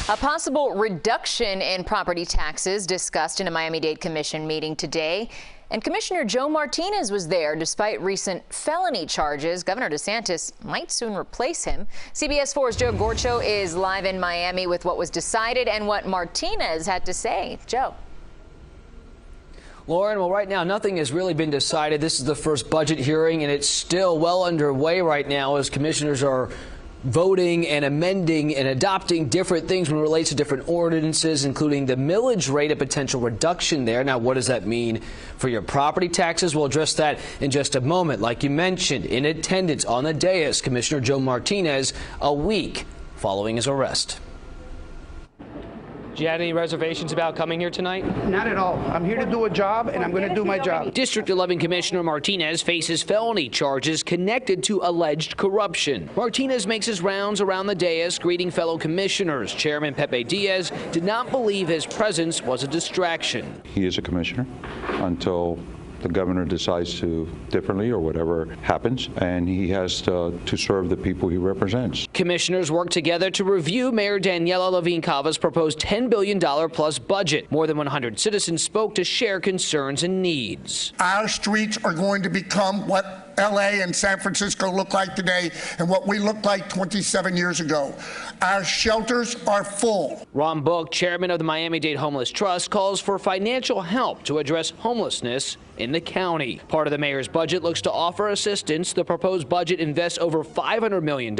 A possible reduction in property taxes discussed in a Miami-Dade Commission meeting today. And Commissioner Joe Martinez was there. Despite recent felony charges, Governor DeSantis might soon replace him. CBS 4's Joe Gorcho is live in Miami with what was decided and what Martinez had to say. Joe. Lauren, well, right now, nothing has really been decided. This is the first budget hearing, and it's still well underway right now as commissioners are voting and amending and adopting different things when it relates to different ordinances, including the millage rate, a potential reduction there. Now, what does that mean for your property taxes? We'll address that in just a moment. Like you mentioned, in attendance on the dais, Commissioner Joe Martinez, a week following his arrest. Do you have any reservations about coming here tonight? Not at all. I'm here to do a job, and I'm going to do my job. District 11 Commissioner Martinez faces felony charges connected to alleged corruption. Martinez makes his rounds around the dais, greeting fellow commissioners. Chairman Pepe Diaz did not believe his presence was a distraction. He is a commissioner until the governor decides to differently or whatever happens, and he has to serve the people he represents. Commissioners work together to review Mayor Daniela Levine Cava's proposed $10 billion plus budget. More than 100 citizens spoke to share concerns and needs. Our streets are going to become what LA and San Francisco look like today and what we looked like 27 years ago. Our shelters are full. Ron Book, chairman of the Miami-Dade Homeless Trust, calls for financial help to address homelessness in the county. Part of the mayor's budget looks to offer assistance. The proposed budget invests over $500 million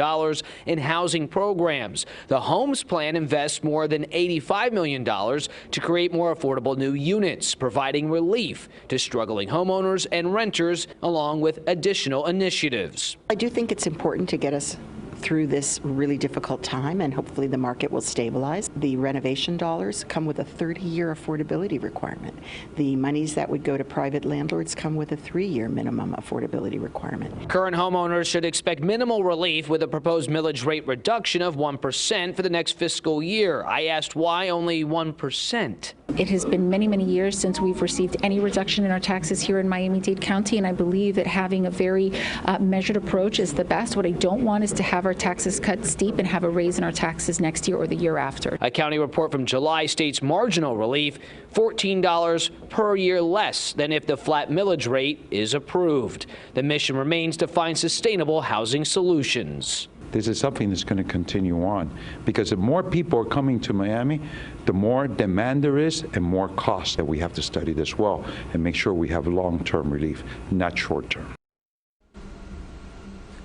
in housing programs. The Homes Plan invests more than $85 million to create more affordable new units, providing relief to struggling homeowners and renters, along with additional initiatives. I do think it's important to get us through this really difficult time, and hopefully the market will stabilize. The renovation dollars come with a 30-year affordability requirement. The monies that would go to private landlords come with a 3-year minimum affordability requirement. Current homeowners should expect minimal relief with a proposed millage rate reduction of 1% for the next fiscal year. I asked why only 1%. It has been many, many years since we've received any reduction in our taxes here in Miami-Dade County, and I believe that having a very measured approach is the best. What I don't want is to have our taxes cut steep and have a raise in our taxes next year or the year after. A county report from July states marginal relief, $14 per year less than if the flat millage rate is approved. The mission remains to find sustainable housing solutions. This is something that's going to continue on because if more people are coming to Miami, the more demand there is and more cost that we have to study this well and make sure we have long-term relief, not short-term.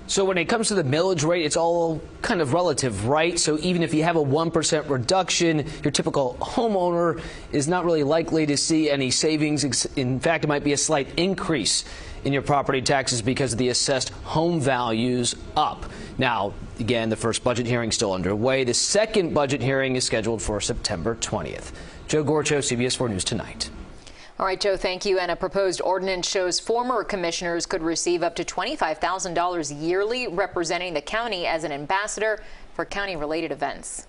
So when it comes to the millage rate, it's all kind of relative, right? So even if you have a 1% reduction, your typical homeowner is not really likely to see any savings. In fact, it might be a slight increase in your property taxes because of the assessed home values up. Now, again, the first budget hearing is still underway. The second budget hearing is scheduled for September 20th. Joe Gorcho, CBS 4 News Tonight. All right, Joe, thank you. And a proposed ordinance shows former commissioners could receive up to $25,000 yearly representing the county as an ambassador for county-related events.